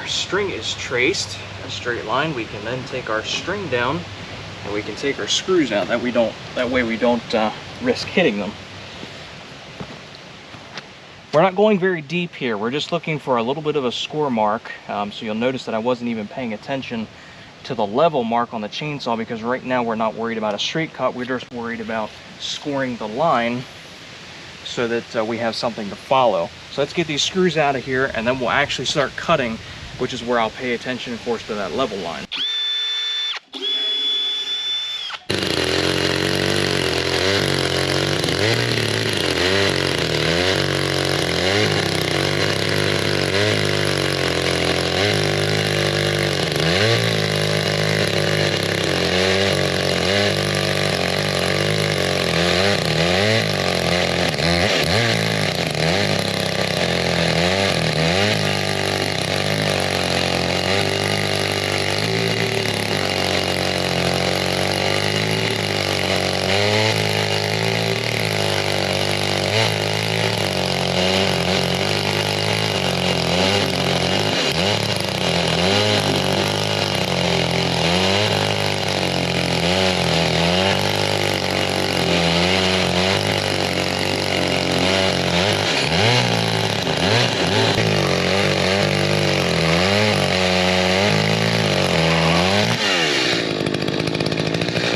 string is traced, a straight line, we can then take our string down and we can take our screws out. That way we don't risk hitting them. We're not going very deep here. We're just looking for a little bit of a score mark. So you'll notice that I wasn't even paying attention to the level mark on the chainsaw, because right now we're not worried about a straight cut. We're just worried about scoring the line so that we have something to follow. So let's get these screws out of here, and then we'll actually start cutting, which is where I'll pay attention, of course, to that level line.